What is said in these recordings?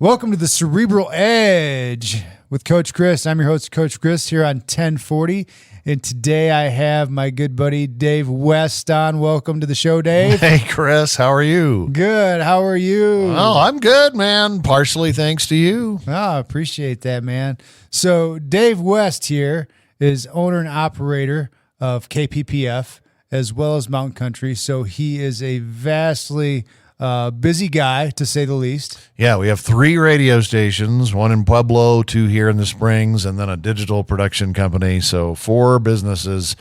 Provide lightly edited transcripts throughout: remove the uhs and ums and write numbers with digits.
Welcome to the Cerebral Edge with Coach Kris. I'm your host, Coach Kris, here on 1040. And today I have my good buddy, Dave West on. Welcome to the show, Dave. Hey, Kris. How are you? Good. How are you? Oh, I'm good, man. Partially thanks to you. I appreciate that, man. So Dave West here is owner and operator of KPPF as well as Mountain Country. So he is a vastly busy guy, to say the least. Yeah, we have 3 radio stations, one in Pueblo, 2 here in the Springs, and then a digital production company. So 4 businesses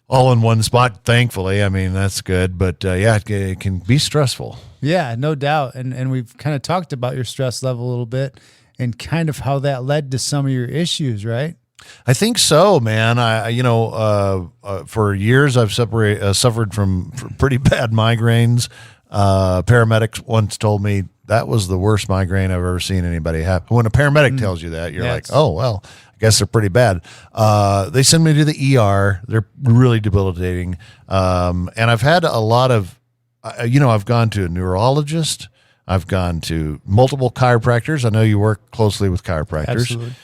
all in one spot, thankfully. I mean, that's good. But, yeah, it can be stressful. Yeah, no doubt. And we've kind of talked about your stress level a little bit and kind of how that led to some of your issues, right? I think so, man. For years I've suffered from pretty bad migraines. Paramedics once told me that was the worst migraine I've ever seen anybody have. When a paramedic tells you that, you're like, oh, well, I guess they're pretty bad. They send me to the ER. They're really debilitating. And I've had a lot of, I've gone to a neurologist. I've gone to multiple chiropractors. I know you work closely with chiropractors. Absolutely.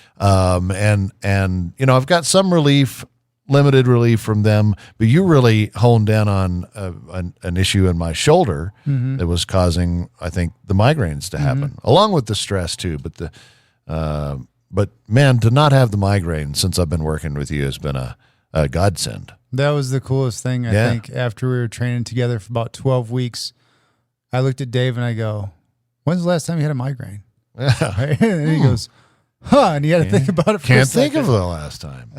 And I've got some relief, limited relief from them, but you really honed in on an issue in my shoulder that was causing, I think, the migraines to happen, along with the stress too. But man, to not have the migraine since I've been working with you has been a godsend. That was the coolest thing. I think after we were training together for about 12 weeks, I looked at Dave and I go, "When's the last time you had a migraine?" Yeah. Right? And he goes, "Huh?" And he had to think about it. Can't think of the last time.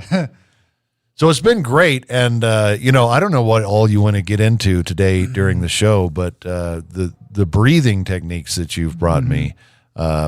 So it's been great, and I don't know what all you want to get into today during the show, but the breathing techniques that you've brought me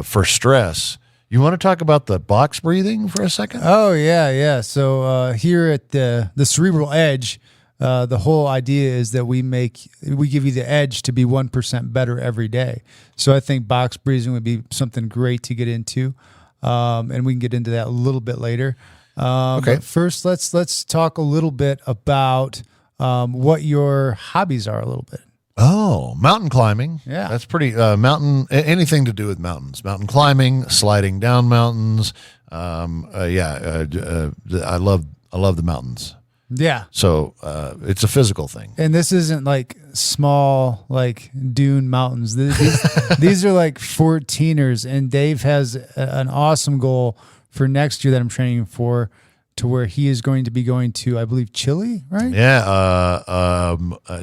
for stress. You want to talk about the box breathing for a second? Oh yeah. So here at the Cerebral Edge, the whole idea is that we give you the edge to be 1% better every day. So I think box breathing would be something great to get into, and we can get into that a little bit later. Okay. But first, let's talk a little bit about what your hobbies are a little bit. Oh, mountain climbing. Yeah. That's pretty anything to do with mountains. Mountain climbing, sliding down mountains. I love the mountains. Yeah. So it's a physical thing. And this isn't like small, like dune mountains. These are like 14ers, and Dave has an awesome goal for next year that I'm training for, to where he is going to be going to, I believe, Chile, right? Yeah,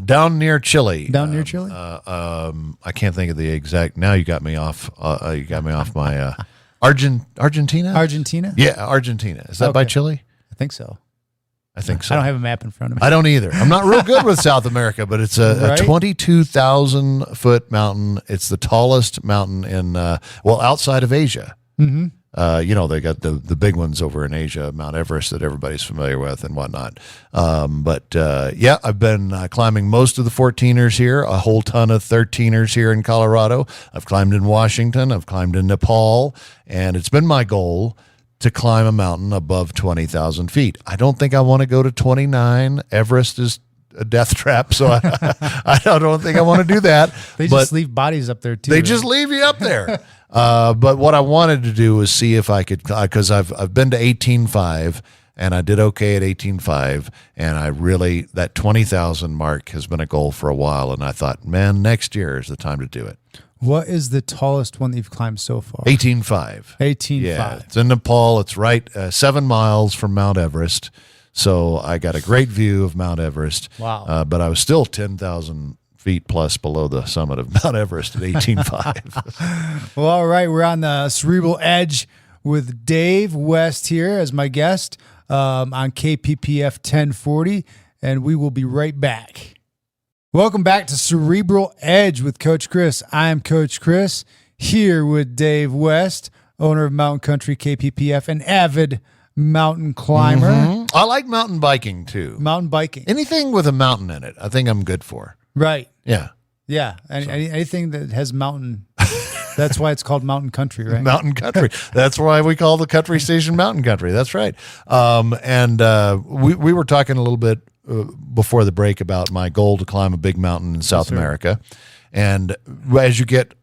down near Chile. Down near Chile? I can't think of the exact. Now you got me off. You got me off my Argentina. Argentina? Yeah, Argentina. Is that by Chile? I think so. I think so. I don't have a map in front of me. I don't either. I'm not real good with South America, but it's a 22,000 foot mountain. It's the tallest mountain in outside of Asia. Mm-hmm. They got the big ones over in Asia, Mount Everest, that everybody's familiar with and whatnot. I've been climbing most of the 14ers here, a whole ton of 13ers here in Colorado. I've climbed in Washington. I've climbed in Nepal. And it's been my goal to climb a mountain above 20,000 feet. I don't think I want to go to 29. Everest is a death trap, so I don't think I want to do that. They just leave bodies up there too. They just leave you up there. But what I wanted to do was see if I could, because I've been to 18.5 and I did okay at 18.5, and that 20,000 mark has been a goal for a while, and I thought, man, next year is the time to do it. What is the tallest one that you've climbed so far? 18.5. 18.5. Yeah, it's in Nepal. It's right 7 miles from Mount Everest. So I got a great view of Mount Everest. Wow. But I was still 10,000 feet plus below the summit of Mount Everest at 18.5. Well, all right. We're on the Cerebral Edge with Dave West here as my guest on KPPF 1040, and we will be right back. Welcome back to Cerebral Edge with Coach Kris. I'm Coach Kris here with Dave West, owner of Mountain Country KPPF, an avid mountain climber. Mm-hmm. I like mountain biking too. Mountain biking. Anything with a mountain in it, I think I'm good for. Right. Yeah. Yeah. Anything that has mountain. That's why it's called Mountain Country, right? Mountain Country. That's why we call the country station Mountain Country. That's right. We were talking a little bit before the break about my goal to climb a big mountain in South America. And as you get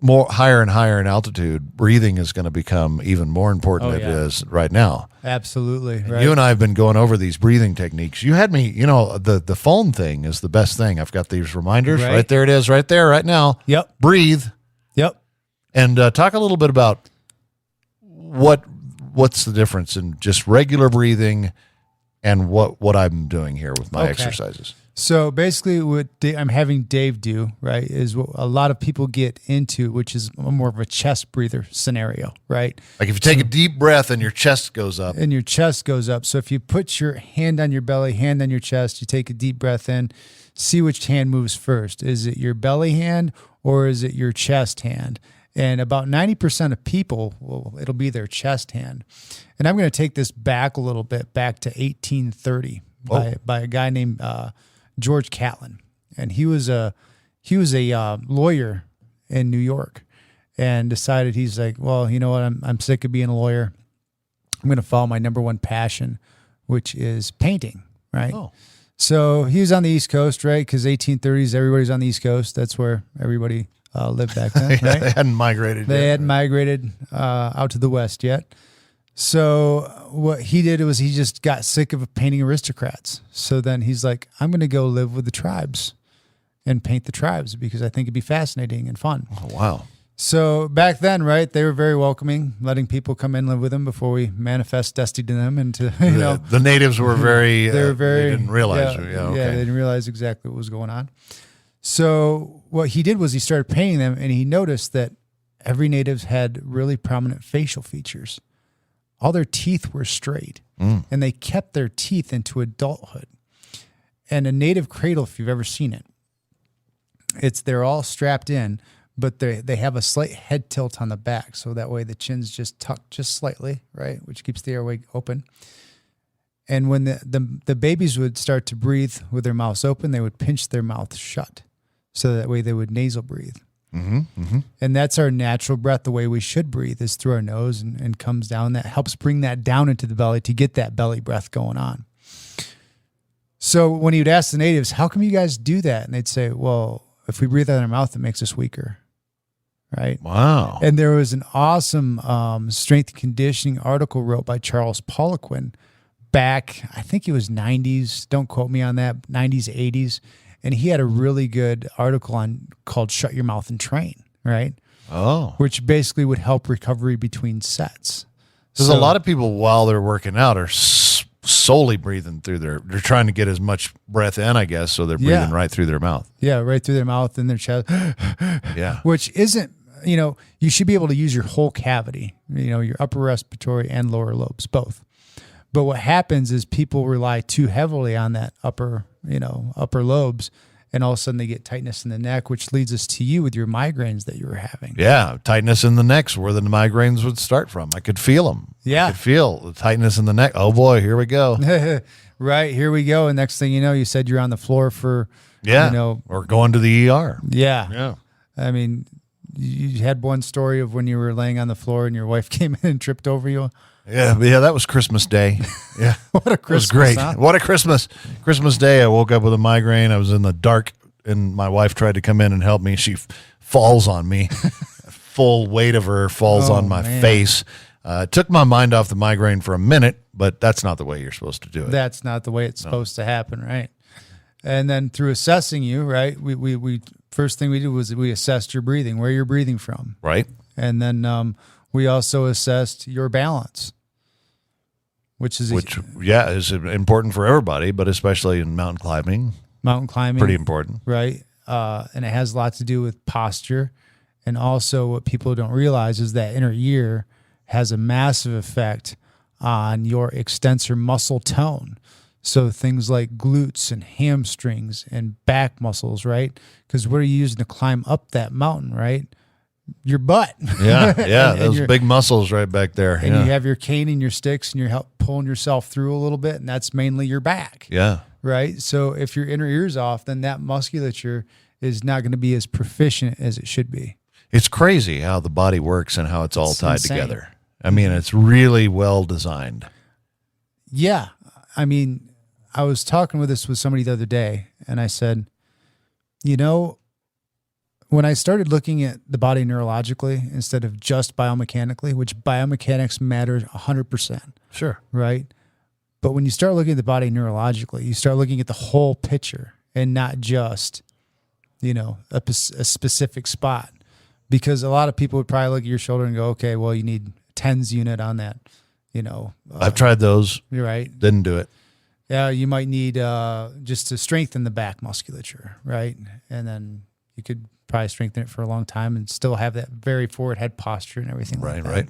more higher and higher in altitude, breathing is going to become even more important than it is right now. Absolutely. And right. you and I have been going over these breathing techniques. You had me, the phone thing is the best thing. I've got these reminders right there. It is right there, right now. Yep. Breathe. Yep. And talk a little bit about what's the difference in just regular breathing and what I'm doing here with my exercises. So basically what I'm having Dave do, right, is what a lot of people get into, which is more of a chest breather scenario, right? Like if you take a deep breath and your chest goes up. And your chest goes up. So if you put your hand on your belly, hand on your chest, you take a deep breath in, see which hand moves first. Is it your belly hand or is it your chest hand? And about 90% of people, it'll be their chest hand. And I'm going to take this back a little bit, back to 1830 by a guy named George Catlin. And he was a lawyer in New York and decided, he's like, well, you know what? I'm sick of being a lawyer. I'm going to follow my number one passion, which is painting, right? Oh. So he was on the East Coast, right? Because 1830s, everybody's on the East Coast. That's where everybody lived back then, right? They hadn't migrated yet. They hadn't migrated out to the West yet. So what he did was he just got sick of painting aristocrats. So then he's like, I'm going to go live with the tribes and paint the tribes because I think it'd be fascinating and fun. Oh, wow. So back then, right, they were very welcoming, letting people come in and live with them before we manifest destiny to them. And to, the natives were very, they didn't realize. Yeah, they didn't realize exactly what was going on. So what he did was he started painting them and he noticed that every native had really prominent facial features. All their teeth were straight and they kept their teeth into adulthood. And a native cradle, if you've ever seen it, they're all strapped in, but they have a slight head tilt on the back. So that way the chin's just tucked just slightly, right? Which keeps the airway open. And when the babies would start to breathe with their mouths open, they would pinch their mouth shut. So that way they would nasal breathe. Mm-hmm, mm-hmm. And that's our natural breath. The way we should breathe is through our nose and comes down. That helps bring that down into the belly to get that belly breath going on. So when he would ask the natives, how come you guys do that? And they'd say, well, if we breathe out of our mouth, it makes us weaker. Right? Wow. And there was an awesome strength and conditioning article wrote by Charles Poliquin back, I think it was 90s. Don't quote me on that, 90s, 80s. And he had a really good article called Shut Your Mouth and Train, right? Oh. Which basically would help recovery between sets. Because a lot of people, while they're working out, are solely breathing through they're trying to get as much breath in, I guess, so they're breathing right through their mouth. Yeah, right through their mouth and their chest. Yeah. Which isn't, you should be able to use your whole cavity, your upper respiratory and lower lobes, both. But what happens is people rely too heavily on that upper lobes, and all of a sudden they get tightness in the neck, which leads us to you with your migraines that you were having. Yeah, tightness in the neck's where the migraines would start from. I could feel them. Yeah. I could feel the tightness in the neck. Oh, boy, here we go. Right, here we go. And next thing you know, you said you're on the floor for, or going to the ER. Yeah. Yeah. I mean, you had one story of when you were laying on the floor and your wife came in and tripped over you. Yeah, that was Christmas Day. Yeah. What a Christmas. It was great. Huh? What a Christmas. Christmas Day, I woke up with a migraine. I was in the dark, and my wife tried to come in and help me. She falls on me. Full weight of her falls on my face. It took my mind off the migraine for a minute, but that's not the way you're supposed to do it. That's not the way it's supposed to happen, right? And then through assessing you, right, we first thing we did was we assessed your breathing, where you're breathing from. Right. And then we also assessed your balance. Which is important for everybody, but especially in mountain climbing. Mountain climbing. Pretty important. Right. And it has a lot to do with posture. And also what people don't realize is that inner ear has a massive effect on your extensor muscle tone. So things like glutes and hamstrings and back muscles, right? Because what are you using to climb up that mountain, right? Your butt. Yeah, those big muscles right back there. And you have your cane and your sticks and you're pulling yourself through a little bit, and that's mainly your back. Yeah. Right? So if your inner ear's off, then that musculature is not going to be as proficient as it should be. It's crazy how the body works and how it's all tied together. I mean, it's really well designed. Yeah. I mean, I was talking with somebody the other day, and I said, when I started looking at the body neurologically instead of just biomechanically, which biomechanics matters 100%. Sure. Right. But when you start looking at the body neurologically, you start looking at the whole picture and not just, a specific spot. Because a lot of people would probably look at your shoulder and go, okay, well, you need a TENS unit on that, I've tried those. You're right. Didn't do it. Yeah, you might need just to strengthen the back musculature, right? And then you could probably strengthen it for a long time and still have that very forward head posture and everything like that.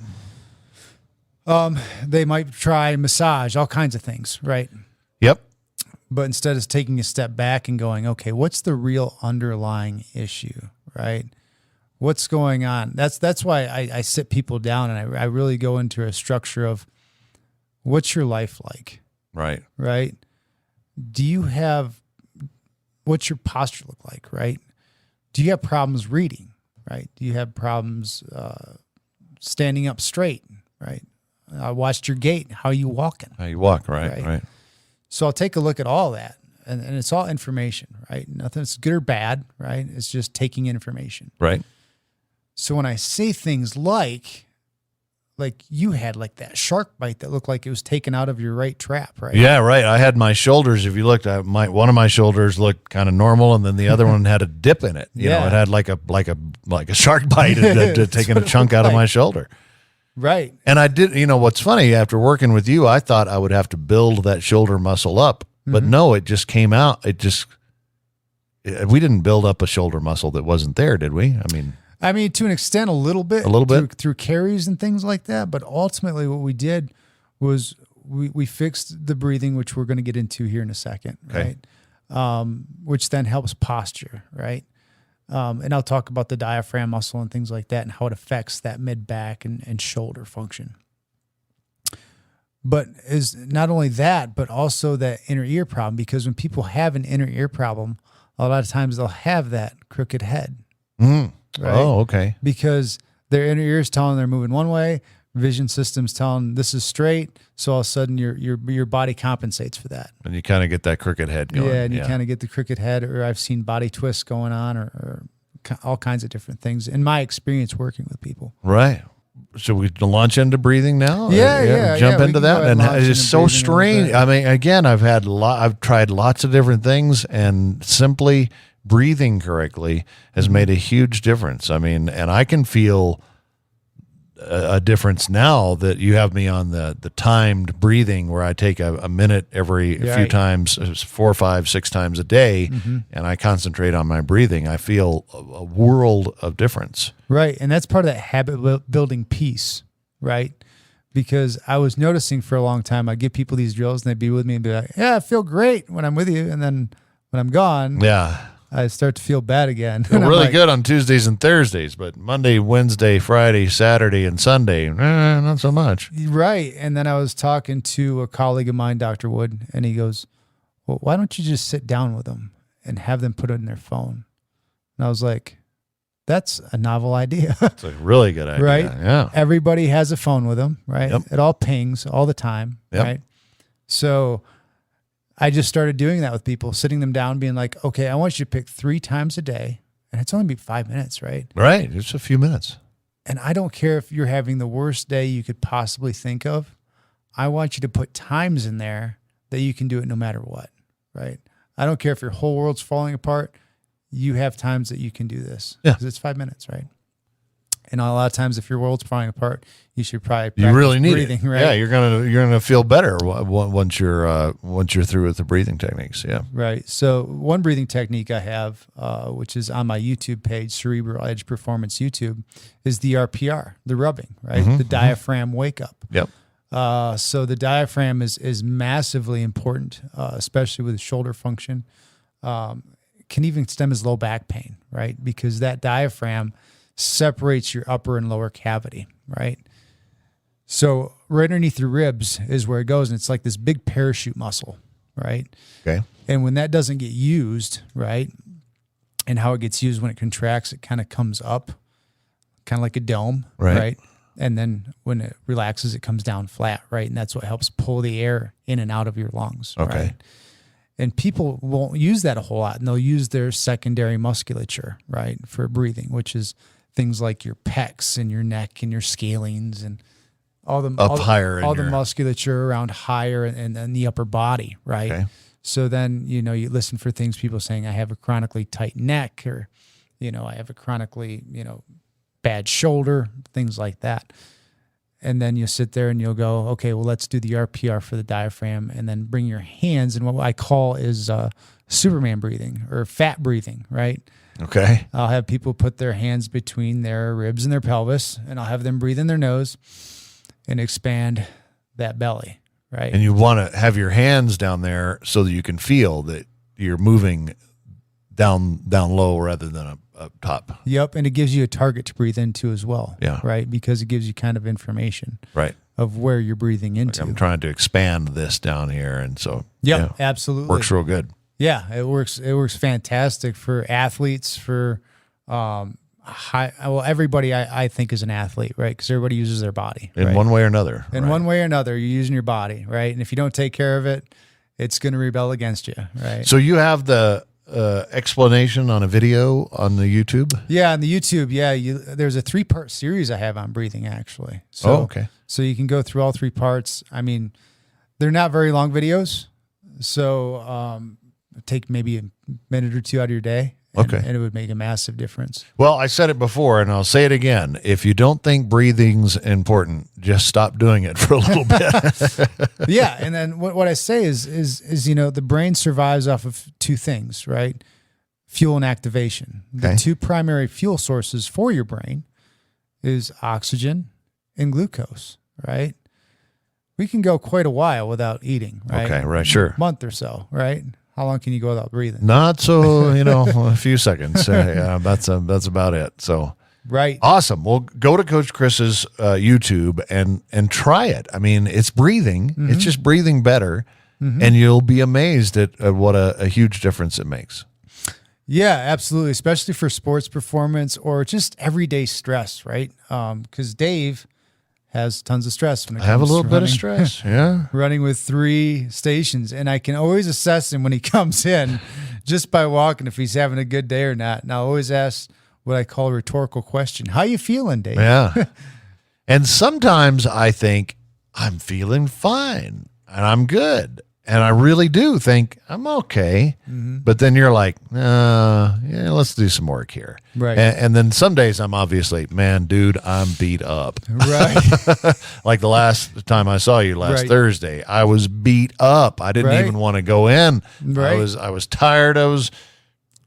Right. They might try massage, all kinds of things, right? Yep. But instead of taking a step back and going, okay, what's the real underlying issue, right? What's going on? That's why I sit people down and I really go into a structure of what's your life like? Right. Right. What's your posture look like? Right. Do you have problems reading? Right. Do you have problems standing up straight? Right. I watched your gait, how you walking. How you walk, right. So I'll take a look at all that. And it's all information, right? Nothing's good or bad, right? It's just taking information. Right. So when I say things like you had like that shark bite that looked like it was taken out of your right trap, right? Yeah, right. I had my shoulders. If you looked at one of my shoulders looked kind of normal, and then the other one had a dip in it. You know, it had like a shark bite, taking a chunk out of my shoulder. Right. And I did. What's funny? After working with you, I thought I would have to build that shoulder muscle up, but no, it just came out. We didn't build up a shoulder muscle that wasn't there, did we? I mean, to an extent, a little bit through carries and things like that. But ultimately, what we did was we fixed the breathing, which we're going to get into here in a second, okay. Right? Which then helps posture, right? And I'll talk about the diaphragm muscle and things like that and how it affects that mid back and shoulder function. But is not only that, but also that inner ear problem, because when people have an inner ear problem, a lot of times they'll have that crooked head. Right? Oh, okay. Because their inner ear is telling them they're moving one way, vision system's telling them this is straight, so all of a sudden your body compensates for that. And you kind of get that crooked head going. Yeah, and you kind of get the crooked head, or I've seen body twists going on, or all kinds of different things in my experience working with people. Right. Should we launch into breathing now? Yeah. Jump into that, and it's so strange. I mean, again, I've tried lots of different things, and simply breathing correctly has made a huge difference. I mean, and I can feel a difference now that you have me on the timed breathing, where I take a minute every few times, 4, 5, 6 times a day, and I concentrate on my breathing. I feel a world of difference. Right. And that's part of that habit building piece, right? Because I was noticing for a long time, I'd give people these drills and they'd be with me and be like, yeah, I feel great when I'm with you. And then when I'm gone, I start to feel bad again. Feel really good on Tuesdays and Thursdays, but Monday, Wednesday, Friday, Saturday, and Sunday, not so much. Right. And then I was talking to a colleague of mine, Dr. Wood, and he goes, well, why don't you just sit down with them and have them put it in their phone? And I was like, that's a novel idea. It's a really good idea. Right? Yeah. Everybody has a phone with them, right? Yep. It all pings all the time, right? So I just started doing that with people, sitting them down, being like, okay, I want you to pick 3 times a day, and it's only be 5 minutes, right? Right. Just a few minutes. And I don't care if you're having the worst day you could possibly think of. I want you to put times in there that you can do it no matter what, right? I don't care if your whole world's falling apart. You have times that you can do this. Yeah. Because it's 5 minutes, right? And a lot of times, if your world's falling apart, you should probably you really need breathing, it. Right? Yeah, you're gonna feel better once you're through with the breathing techniques. Yeah, right. So one breathing technique I have, which is on my YouTube page, Cerebral Edge Performance YouTube, is the RPR, the rubbing, right? The diaphragm wake up. Yep. So the diaphragm is massively important, especially with shoulder function. Can even stem as low back pain, right? Because that diaphragm separates your upper and lower cavity, right? So right underneath your ribs is where it goes, and it's like this big parachute muscle, right? Okay. And when that doesn't get used, right, and how it gets used when it contracts, it kind of comes up, kind of like a dome, right? And then when it relaxes, it comes down flat, right? And that's what helps pull the air in and out of your lungs, okay. Right? And people won't use that a whole lot, and they'll use their secondary musculature, right, for breathing, which is things like your pecs and your neck and your scalenes and all the musculature around higher and the upper body, right? Okay. So then, you listen for things, people saying, I have a chronically tight neck, or, I have a chronically, bad shoulder, things like that. And then you sit there and you'll go, okay, well, let's do the RPR for the diaphragm, and then bring your hands in what I call is Superman breathing or fat breathing, right? Okay. I'll have people put their hands between their ribs and their pelvis, and I'll have them breathe in their nose and expand that belly, right? And you want to have your hands down there so that you can feel that you're moving down low rather than up top. Yep, and it gives you a target to breathe into as well. Yeah. Right, because it gives you kind of information. Right. Of where you're breathing into. Like I'm trying to expand this down here, and so absolutely works real good. Yeah, it works. It works fantastic for athletes. For everybody I think is an athlete, right? Because everybody uses their body in one way or another. In one way or another, you're using your body, right? And if you don't take care of it, it's going to rebel against you, right? So you have the explanation on a video on the YouTube? Yeah, on the YouTube. Yeah, there's a 3-part series I have on breathing, actually. So, okay. So you can go through all 3 parts. I mean, they're not very long videos, so take maybe a minute or 2 out of your day. And it would make a massive difference. Well, I said it before, and I'll say it again. If you don't think breathing's important, just stop doing it for a little bit. Yeah, and then what I say is the brain survives off of 2 things, right? Fuel and activation. The 2 primary fuel sources for your brain is oxygen and glucose, right? We can go quite a while without eating, right? Okay, right, sure. A month or so, right? How long can you go without breathing? Not so, a few seconds. That's about it. So, right. Awesome. Well, go to Coach Kris's YouTube and try it. I mean, it's breathing. Mm-hmm. It's just breathing better, and you'll be amazed at what a huge difference it makes. Yeah, absolutely. Especially for sports performance or just everyday stress, right? Because Dave has tons of stress when it comes to I have a little bit running. of stress, yeah. Running with 3 stations, and I can always assess him when he comes in just by walking if he's having a good day or not. And I always ask what I call a rhetorical question. How you feeling, Dave? Yeah. And sometimes I think I'm feeling fine and I'm good. And I really do think I'm okay. Mm-hmm. But then you're like, let's do some work here. Right. And then some days I'm obviously, man, dude, I'm beat up. Right. Like the last time I saw you last Thursday, I was beat up. I didn't even want to go in. Right. I was tired. I was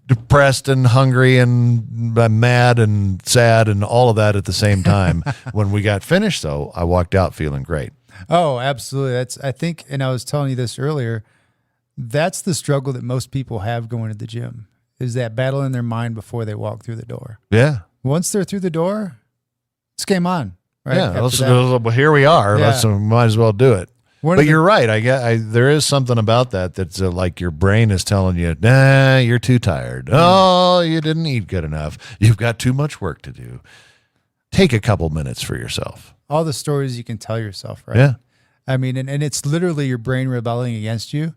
depressed and hungry and mad and sad and all of that at the same time. When we got finished, though, I walked out feeling great. Oh, absolutely. I think, and I was telling you this earlier, that's the struggle that most people have going to the gym, is that battle in their mind before they walk through the door. Yeah. Once they're through the door, it's game on. Right? Yeah. Well, here we are. Yeah. Might as well do it. But you're right. There is something about that's like your brain is telling you, nah, you're too tired. Oh, you didn't eat good enough. You've got too much work to do. Take a couple minutes for yourself. All the stories you can tell yourself, right? Yeah. I mean, and it's literally your brain rebelling against you,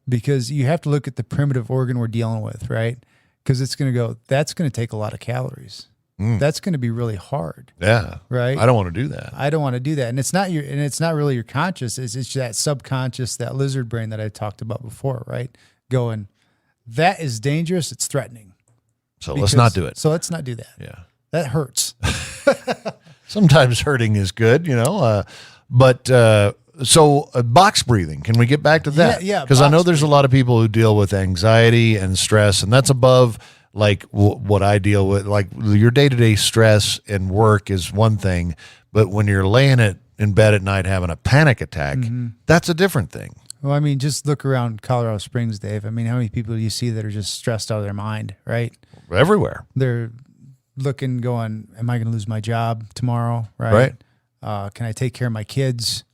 because you have to look at the primitive organ we're dealing with, right? Because that's going to take a lot of calories. That's going to be really hard. Yeah. Right. I don't want to do that. I don't want to do that. And it's not really your conscious. It's that subconscious, that lizard brain that I talked about before, right? Going, that is dangerous. It's threatening. So let's not do it. So let's not do that. Yeah. That hurts. Sometimes hurting is good, So box breathing, can we get back to that? Yeah. Because I know there's a lot of people who deal with anxiety and stress, and that's above like what I deal with. Like your day-to-day stress and work is one thing, but when you're laying in bed at night having a panic attack, that's a different thing. Well, I mean, just look around Colorado Springs, Dave. I mean, how many people do you see that are just stressed out of their mind, right? Everywhere. They're looking, going, am I going to lose my job tomorrow, right? Can I take care of my kids?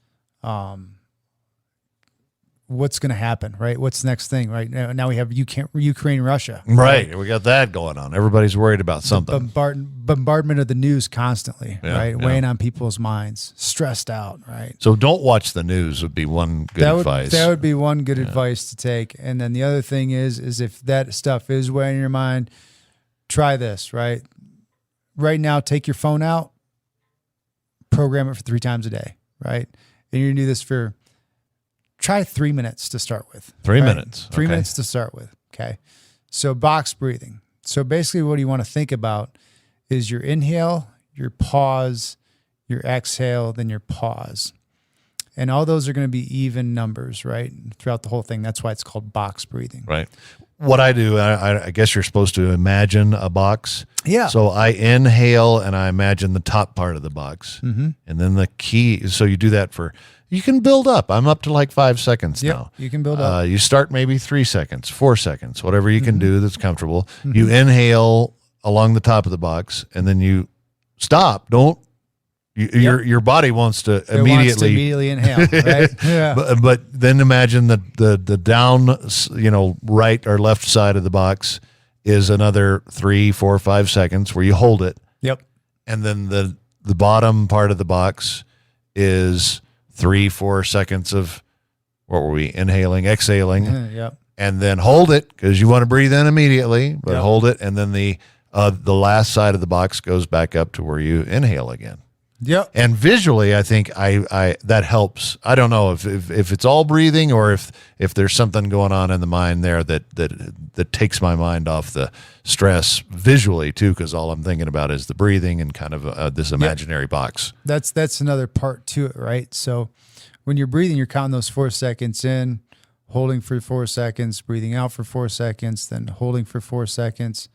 what's going to happen, right? What's the next thing, right? Now we have Ukraine, Russia. Right. We got that going on. Everybody's worried about something. Bombardment of the news constantly, Yeah, right? yeah. Weighing on people's minds, stressed out, right? So don't watch the news would be one good advice. That would be one good advice to take. And then the other thing is if that stuff is weighing your mind, try this, right? Right now, take your phone out, program it for 3 times a day, right? And you're going to do this try 3 minutes to start with. 3 right? minutes. 3 Okay. minutes to start with. Okay. So box breathing. So basically what you want to think about is your inhale, your pause, your exhale, then your pause. And all those are going to be even numbers, right? Throughout the whole thing. That's why it's called box breathing. Right. What I do, I guess you're supposed to imagine a box. Yeah. So I inhale and I imagine the top part of the box. Mm-hmm. And then the key. So you do that you can build up. I'm up to like 5 seconds Yep, now. you can build up. You start maybe 3 seconds, 4 seconds, whatever you can do that's comfortable. Mm-hmm. You inhale along the top of the box and then you stop. Your body wants to It wants to immediately inhale, right? Yeah. But then imagine the down, right or left side of the box is another 3, 4, 5 seconds where you hold it. Yep. And then the bottom part of the box is 3, 4 seconds of, what were we, inhaling, exhaling, Yep. and then hold it because you want to breathe in immediately, but Yep. hold it. And then the last side of the box goes back up to where you inhale again. Yep. And visually, I think I that helps. I don't know if it's all breathing or if there's something going on in the mind there that takes my mind off the stress visually too, because all I'm thinking about is the breathing and kind of this imaginary box. That's another part to it, right? So when you're breathing, you're counting those 4 seconds in, holding for 4 seconds, breathing out for 4 seconds, then holding for 4 seconds.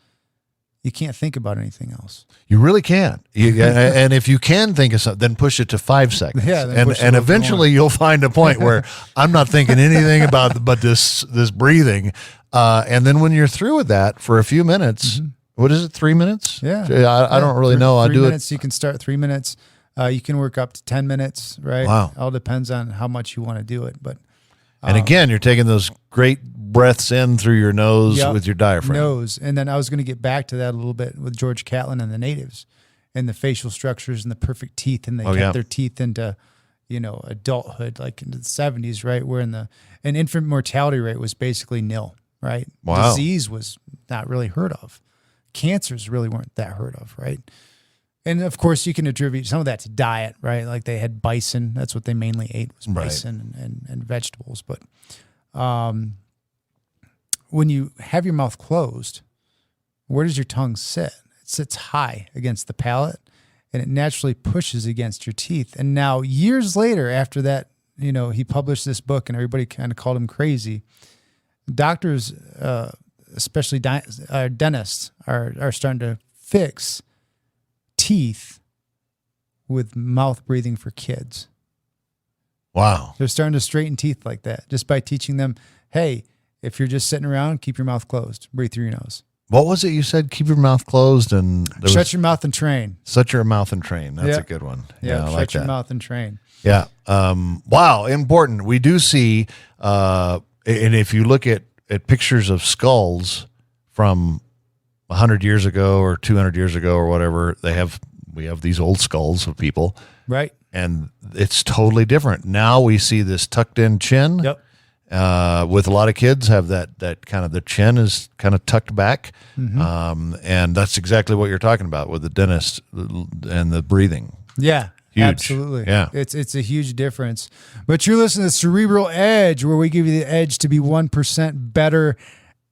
You can't think about anything else. You really can't. And if you can think of something, then push it to 5 seconds. Yeah, then and push it a little eventually you'll find a point where I'm not thinking anything but this breathing. And then when you're through with that for a few minutes, what is it, 3 minutes? Yeah. I don't really know. I do 3 it. minutes, you can start 3 minutes. You can work up to 10 minutes, right? Wow. All depends on how much you want to do it. But And again, you're taking those great breaths in through your nose Yep. with your diaphragm. nose. And then I was going to get back to that a little bit with George Catlin and the natives and the facial structures and the perfect teeth. And they kept their teeth into, adulthood, like into the 70s, right? Where an infant mortality rate was basically nil, right? Wow. Disease was not really heard of. Cancers really weren't that heard of, right? And of course, you can attribute some of that to diet, right? Like they had bison. That's what they mainly ate was bison and vegetables. But when you have your mouth closed, where does your tongue sit? It sits high against the palate, and it naturally pushes against your teeth. And now, years later, after that, he published this book, and everybody kind of called him crazy. Doctors, especially dentists, are starting to fix teeth with mouth breathing for kids. Wow. They're starting to straighten teeth like that just by teaching them, hey, if you're just sitting around, keep your mouth closed. Breathe through your nose. What was it you said? Keep your mouth closed and Shut your mouth and train. Shut your mouth and train. That's Yeah. a good one. Yeah, I shut like your that. mouth and train. Yeah. Wow. Important. We do see, and if you look at pictures of skulls from 100 years ago or 200 years ago or whatever, we have these old skulls of people. Right. And it's totally different. Now we see this tucked in chin. Yep. With a lot of kids have that kind of, the chin is kind of tucked back. And that's exactly what you're talking about with the dentist and the breathing. Yeah. Huge. Absolutely. Yeah. It's a huge difference. But you're listening to Cerebral Edge, where we give you the edge to be 1% better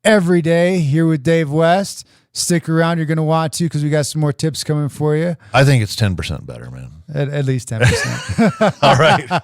every day, here with Dave West. Stick around. You're going to want to, because we got some more tips coming for you. I think it's 10% better, man. At least 10%. All right.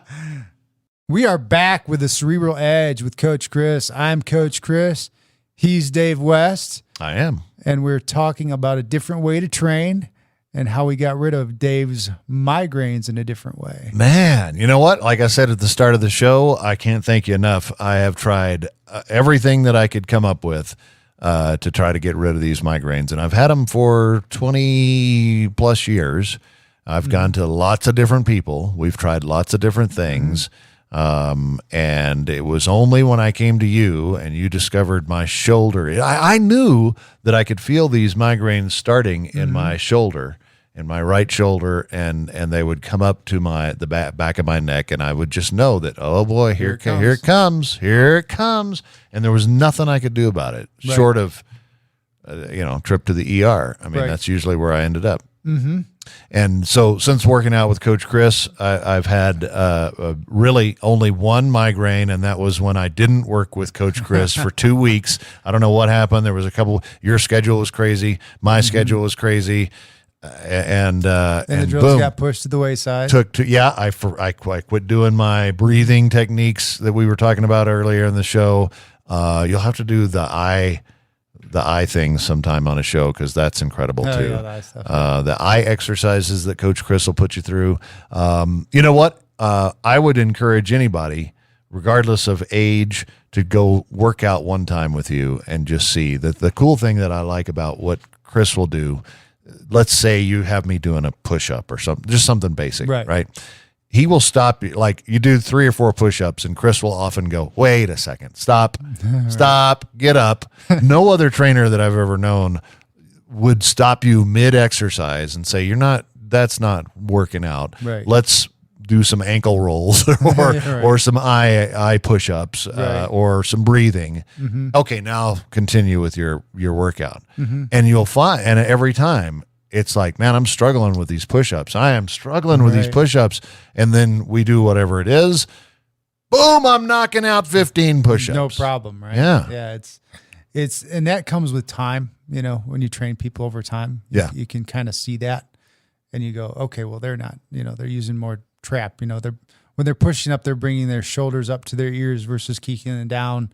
We are back with the Cerebral Edge with Coach Kris. I'm Coach Kris. He's Dave West. I am. And we're talking about a different way to train and how we got rid of Dave's migraines in a different way. Man, you know what? Like I said at the start of the show, I can't thank you enough. I have tried everything that I could come up with to try to get rid of these migraines. And I've had them for 20 plus years. I've gone to lots of different people. We've tried lots of different things. And it was only when I came to you and you discovered my shoulder. I knew that I could feel these migraines starting in my shoulder, in my right shoulder, and they would come up to the back of my neck, and I would just know that, oh boy, here it comes. And there was nothing I could do about it, short of trip to the ER. I mean, that's usually where I ended up. Mm-hmm. And so since working out with Coach Kris, I've had really only one migraine, and that was when I didn't work with Coach Kris for 2 weeks. I don't know what happened. There was your schedule was crazy. My schedule was crazy. And the drills boom, got pushed to the wayside. I quit doing my breathing techniques that we were talking about earlier in the show. You'll have to do the eye thing sometime on a show, because that's incredible too. Yeah, the eye exercises that Coach Kris will put you through. You know what? I would encourage anybody, regardless of age, to go work out one time with you and just see that. The cool thing that I like about what Kris will do, let's say you have me doing a push-up or something, just something basic, right? He will stop you, like you do 3 or 4 push-ups, and Kris will often go, wait a second, stop, get up. No other trainer that I've ever known would stop you mid-exercise and say, that's not working out. Right. Let's do some ankle rolls or some eye push-ups or some breathing. Mm-hmm. Okay, now continue with your workout. Mm-hmm. And you'll find, and every time, it's like, man, I'm struggling with these push-ups. I am struggling with these push-ups. And then we do whatever it is. Boom, I'm knocking out 15 push-ups. No problem, right? Yeah. Yeah, it's and that comes with time, when you train people over time. You can kind of see that, and you go, okay, well, they're not, they're using more trap. When they're pushing up, they're bringing their shoulders up to their ears versus keeping them down,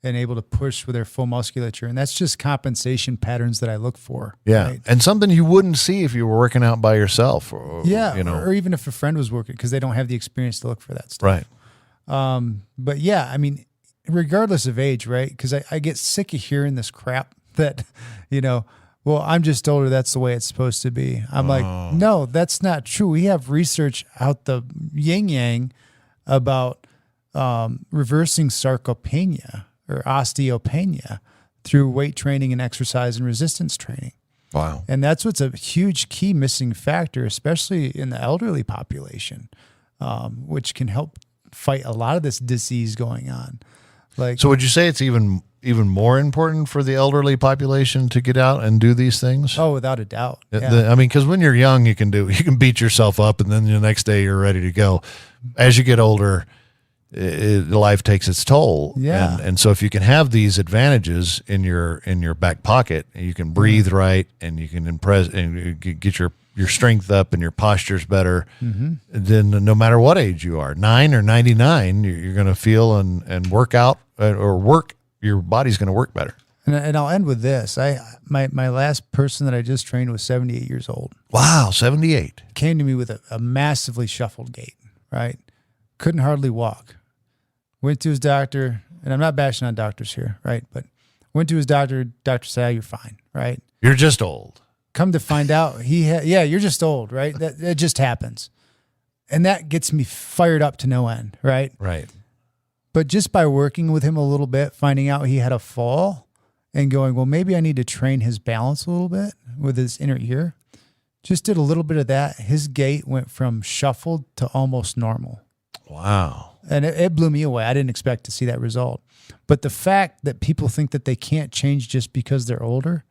and able to push with their full musculature. And that's just compensation patterns that I look for. Yeah. Right? And something you wouldn't see if you were working out by yourself. Or even if a friend was working, because they don't have the experience to look for that stuff. Right. But yeah, I mean, regardless of age, right? Because I get sick of hearing this crap that, well, I'm just older, that's the way it's supposed to be. I'm like, no, that's not true. We have research out the yin-yang about reversing sarcopenia or osteopenia through weight training and exercise and resistance training. Wow. And that's what's a huge key missing factor, especially in the elderly population, which can help fight a lot of this disease going on. So would you say it's even more important for the elderly population to get out and do these things? Oh, without a doubt. Yeah. Because when you're young, you can beat yourself up, and then the next day you're ready to go. As you get older, life takes its toll. Yeah. And so if you can have these advantages in your back pocket, you can breathe right, and you can impress and get your strength up, and your posture's better. Mm-hmm. Then no matter what age you are, 9 or 99, you're going to feel and work out your body's going to work better. And I'll end with this. My last person that I just trained was 78 years old. Wow, 78. Came to me with a massively shuffled gait, right? Couldn't hardly walk. Went to his doctor, and I'm not bashing on doctors here, right? But went to his doctor. Doctor said, you're fine, right? You're just old. Come to find out, you're just old, right? That just happens. And that gets me fired up to no end, right? Right. But just by working with him a little bit, finding out he had a fall and going, well, maybe I need to train his balance a little bit with his inner ear. Just did a little bit of that. His gait went from shuffled to almost normal. Wow. And it blew me away. I didn't expect to see that result. But the fact that people think that they can't change just because they're older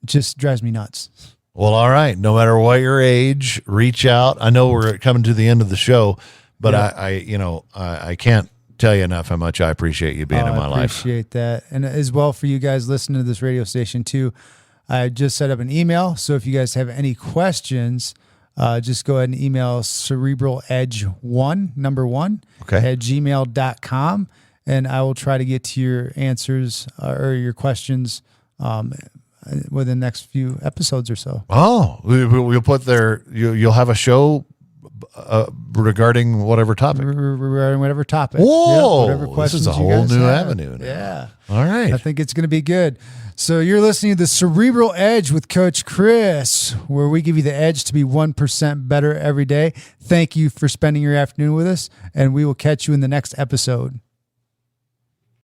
just drives me nuts. Well, all right. No matter what your age, reach out. I know we're coming to the end of the show, but yeah. I can't tell you enough how much I appreciate you being in my life. I appreciate that. And as well for you guys listening to this radio station too, I just set up an email. So if you guys have any questions, just go ahead and email cerebraledge1, number 1, at gmail.com. And I will try to get to your answers or your questions within the next few episodes or so. Oh, we'll put there, you'll have a show regarding whatever topic. Regarding whatever topic. Whoa, whatever questions this is a whole new avenue now. Yeah. All right. I think it's going to be good. So you're listening to the Cerebral Edge with Coach Kris, where we give you the edge to be 1% better every day. Thank you for spending your afternoon with us, and we will catch you in the next episode.